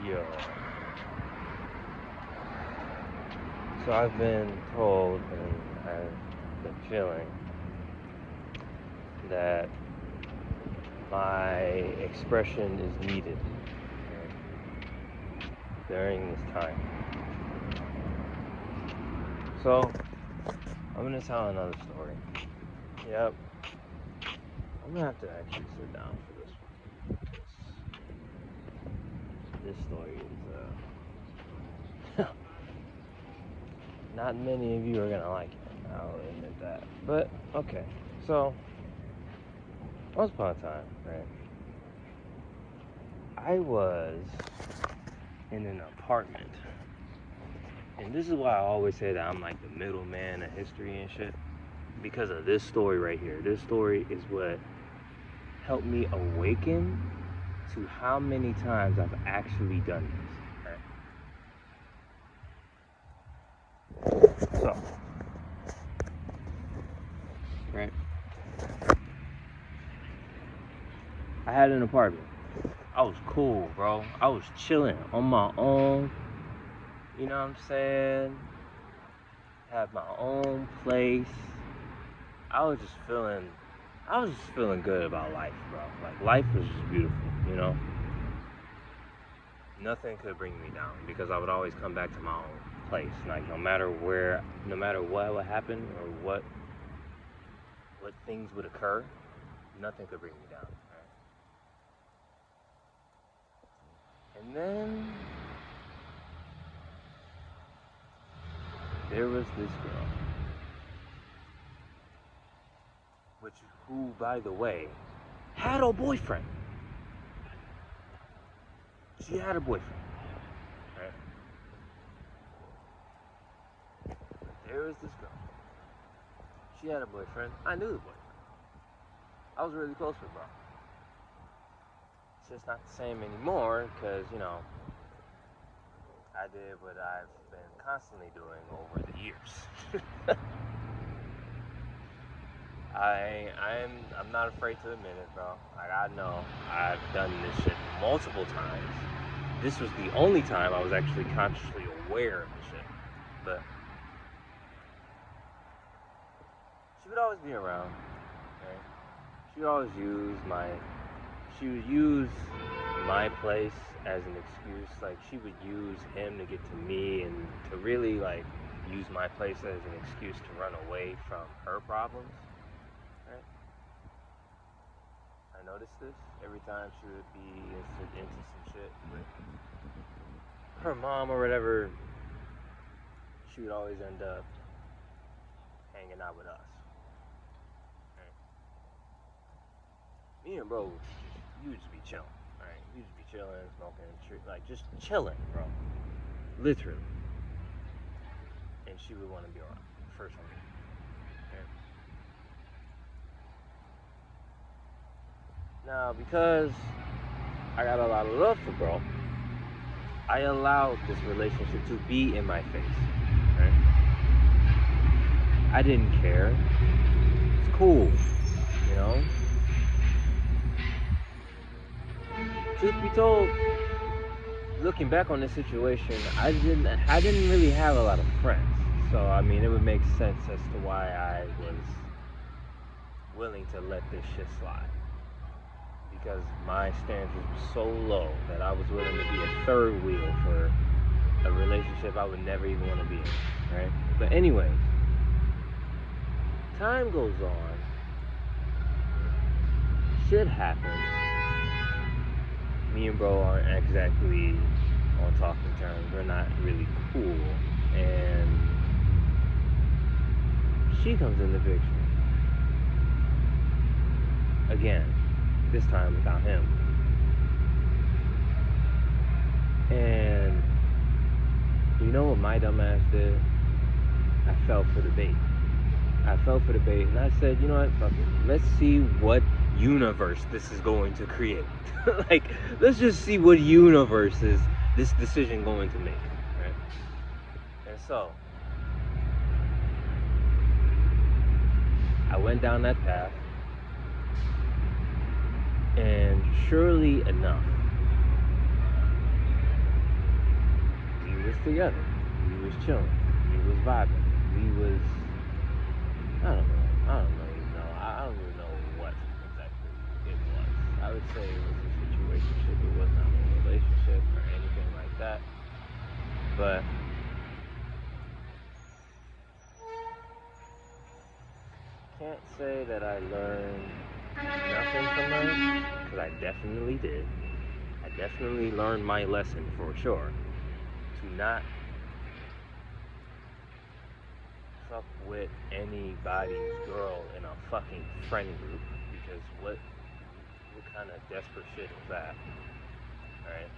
Yo. So I've been told and I've been feeling that my expression is needed during this time. So I'm gonna tell another story. Yep. I'm gonna have to actually sit down for this one. This story is not many of you are gonna like it. I'll admit that. But okay. So once upon a time, right? I was in an apartment. And this is why I always say that I'm like the middleman of history and shit. Because of this story right here. This story is what helped me awaken to how many times I've actually done this. Right? So, right? I had an apartment. I was cool, bro. I was chilling on my own. You know what I'm saying? Had my own place. I was just feeling good about life, bro. Like life was just beautiful, you know? Nothing could bring me down because I would always come back to my own place. Like no matter what would happen or what things would occur, nothing could bring me down. Right? And then there was this girl, who, by the way, had a boyfriend. She had a boyfriend. Right? There was this girl. She had a boyfriend. I knew the boyfriend. I was really close with bro. It's just not the same anymore because, you know, I did what I've been constantly doing over the years. I'm not afraid to admit it, bro. Like I know I've done this shit multiple times. This was the only time I was actually consciously aware of the shit. But she would always be around. Okay? She would always she would use my place as an excuse. Like she would use him to get to me and to really like use my place as an excuse to run away from her problems. Right? I noticed this every time she would be into some shit with her mom or whatever. She would always end up hanging out with us. Right? Me and bro used to be chilling. Right? We used to be chilling, smoking, like just chilling, bro. Literally. And she would want to be around first one. Okay? Now, because I got a lot of love for bro, I allowed this relationship to be in my face. Right? I didn't care. It's cool, you know? Truth be told, looking back on this situation, I didn't really have a lot of friends. So I mean, it would make sense as to why I was willing to let this shit slide. Because my standards were so low that I was willing to be a third wheel for a relationship I would never even want to be in, right? But anyways, time goes on, shit happens. Me and bro aren't exactly on talking terms. We're not really cool, and she comes in the picture again. This time without him. And you know what my dumb ass did? I fell for the bait. And I said, you know what, fuck it. Let's see what universe this is going to create. Like, let's just see what universe is this decision going to make, right? And so, I went down that path. And surely enough, together. We was chilling. We was vibing. We was, I don't know. I don't even know. I don't even know what exactly it was. I would say it was a situationship. It was not a relationship or anything like that. But can't say that I learned nothing from her, because I definitely did. I definitely learned my lesson for sure. To not fuck with anybody's girl in a fucking friend group, because what kind of desperate shit is that? Alright?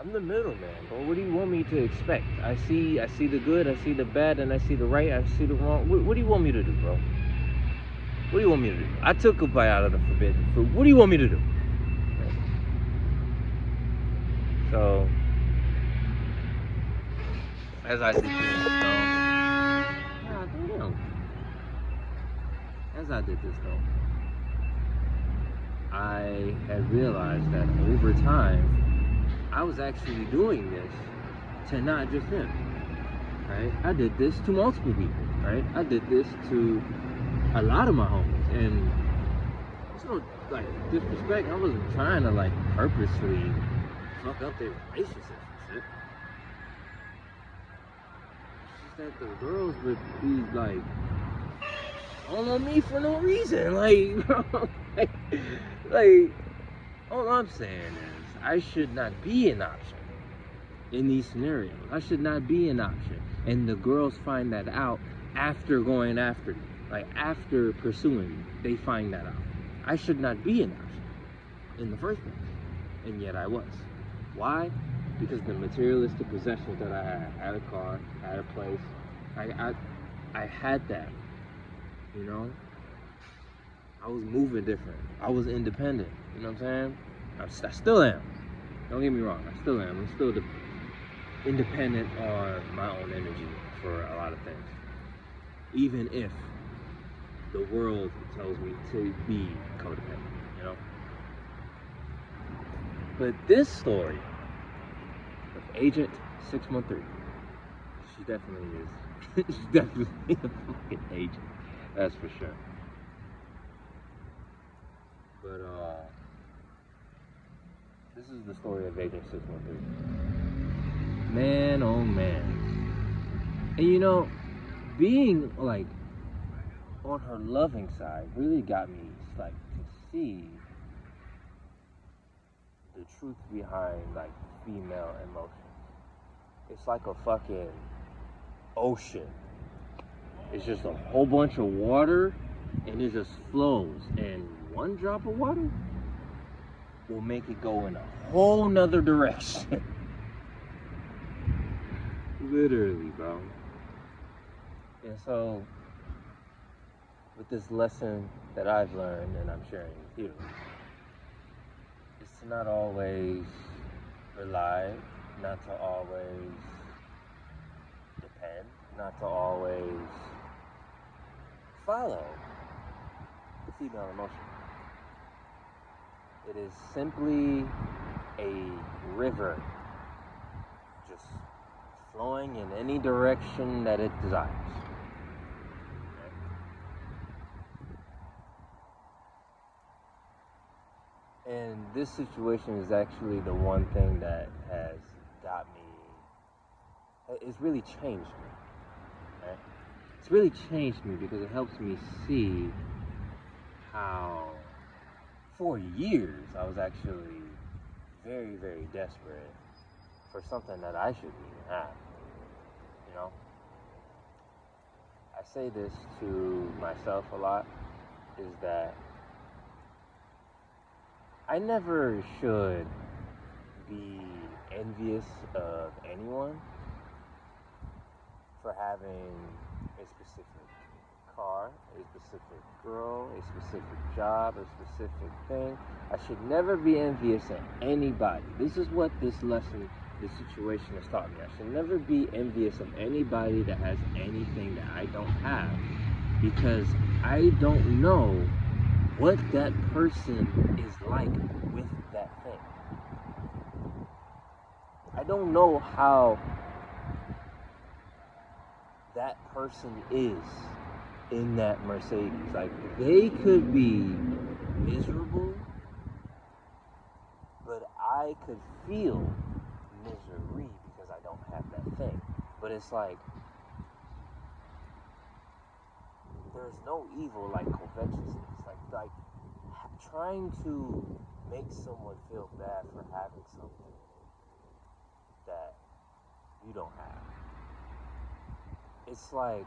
I'm the middleman, bro. What do you want me to expect? I see the good, I see the bad, and I see the right, I see the wrong. What do you want me to do, bro? What do you want me to do? I took a bite out of the forbidden fruit. What do you want me to do? So, as I did this, as I did this though, I had realized that over time, I was actually doing this to not just him, right? I did this to multiple people, right? I did this to a lot of my homies, and it's no like disrespect. I wasn't trying to like purposely fuck up their relationships and shit. It's just that the girls would be like all on me for no reason, like, bro, like all I'm saying is I should not be an option in these scenarios. I should not be an option, and the girls find that out after going after me. Like, after pursuing me, they find that out. I should not be an option in the first place. And yet I was. Why? Because the materialistic possessions that I had a car, had a place, I had that, you know? I was moving different. I was independent, you know what I'm saying? I still am. Don't get me wrong, I still am. I'm still independent on my own energy for a lot of things. Even if the world tells me to be codependent, you know? But this story of Agent 613, she definitely is. She's definitely a fucking agent. That's for sure. But, this is the story of Agent 613. Man, oh man. And you know, being, like, on her loving side really got me, like, to see the truth behind, like, female emotions. It's like a fucking ocean. It's just a whole bunch of water, and it just flows. And one drop of water will make it go in a whole nother direction. Literally, bro. And so, with this lesson that I've learned and I'm sharing with you, is to not always rely, not to always depend, not to always follow the female emotion. It is simply a river just flowing in any direction that it desires. And this situation is actually the one thing that has got me, it's really changed me. Right? It's really changed me because it helps me see how for years I was actually very, very desperate for something that I shouldn't even have. You know? I say this to myself a lot, is that I never should be envious of anyone for having a specific car, a specific girl, a specific job, a specific thing. I should never be envious of anybody. This is what this lesson, this situation has taught me. I should never be envious of anybody that has anything that I don't have, because I don't know what that person is like with that thing. I don't know how that person is in that Mercedes. Like, they could be miserable, but I could feel misery because I don't have that thing. But it's like, there's no evil like covetousness. Like trying to make someone feel bad for having something that you don't have. It's like,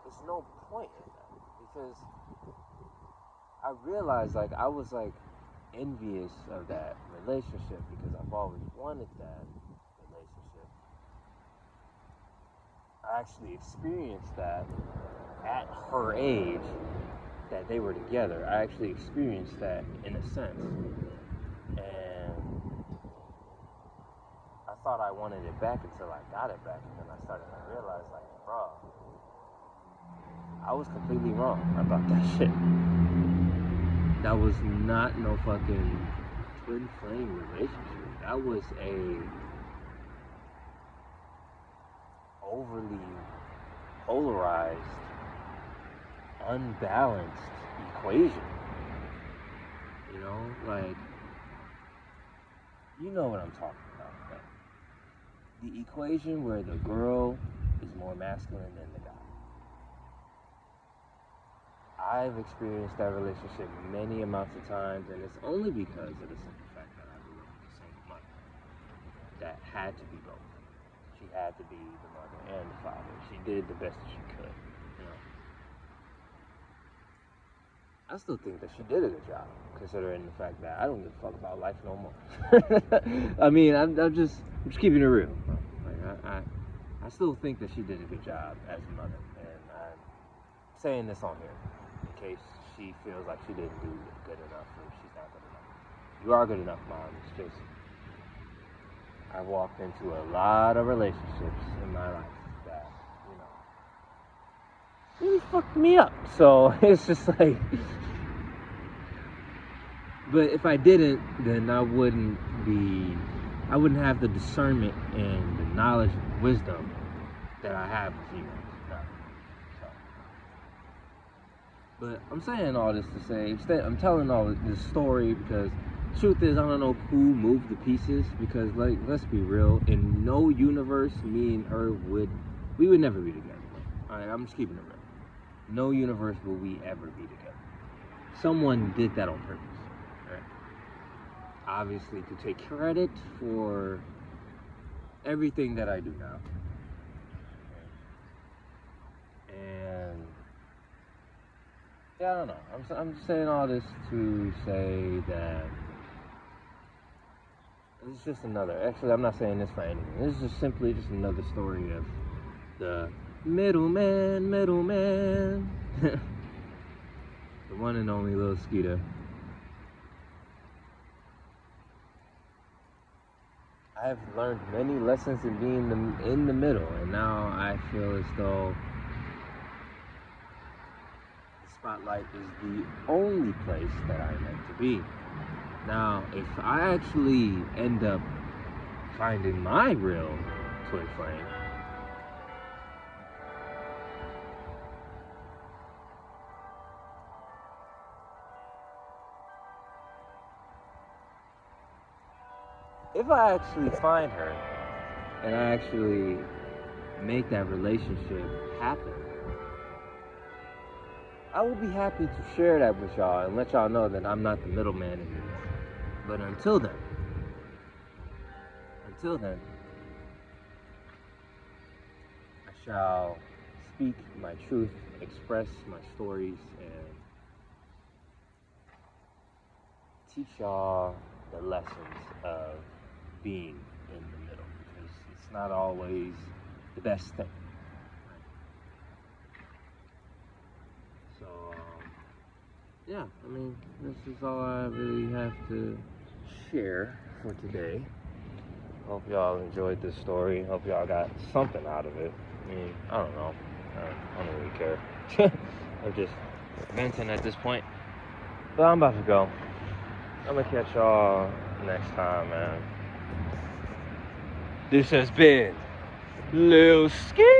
there's no point in that, because I realized, like, I was like envious of that relationship because I've always wanted that relationship. I actually experienced that at her age, that they were together. I actually experienced that in a sense. And I thought I wanted it back until I got it back. And then I started to realize, like, bro, I was completely wrong about that shit. That was not no fucking twin flame relationship. That was a overly polarized, unbalanced equation. You know, like, you know what I'm talking about. Right? The equation where the girl is more masculine than the guy. I've experienced that relationship many amounts of times, and it's only because of the simple fact that I grew up with a single mother that had to be both. She had to be the mother and the father. She did the best that she could, you know. I still think that she did a good job, considering the fact that I don't give a fuck about life no more. I mean, I'm just keeping it real. Like, I still think that she did a good job as a mother, and I'm saying this on here in case she feels like she didn't do good enough or she's not good enough. You are good enough, Mom. It's just, I walked into a lot of relationships in my life that, you know, really fucked me up. So it's just like, but if I didn't, then I wouldn't have the discernment and the knowledge and wisdom that I have with you guys. So, but I'm saying all this to say, I'm telling all this story because truth is, I don't know who moved the pieces, because, like, let's be real, in no universe me and her would never be together. Alright, I'm just keeping it real. No universe will we ever be together. Someone did that on purpose. Right? Obviously, to take credit for everything that I do now. And yeah, I don't know. I'm just saying all this to say that it's just another. Actually, I'm not saying this for anything. This is just simply just another story of the middleman. The one and only Lil Skeeter. I've learned many lessons in being in the middle, and now I feel as though the spotlight is the only place that I meant to be. Now, if I actually end up finding my real twin flame, if I actually find her and I actually make that relationship happen, I will be happy to share that with y'all and let y'all know that I'm not the middleman in this. But until then, I shall speak my truth, express my stories, and teach y'all the lessons of being in the middle, because it's not always the best thing. So, yeah, I mean, this is all I really have to share for today. Hope y'all enjoyed this story. Hope y'all got something out of it. I mean, I don't know. I don't really care. I'm just venting at this point. But I'm about to go. I'm gonna catch y'all next time, man. This has been Lil Ski.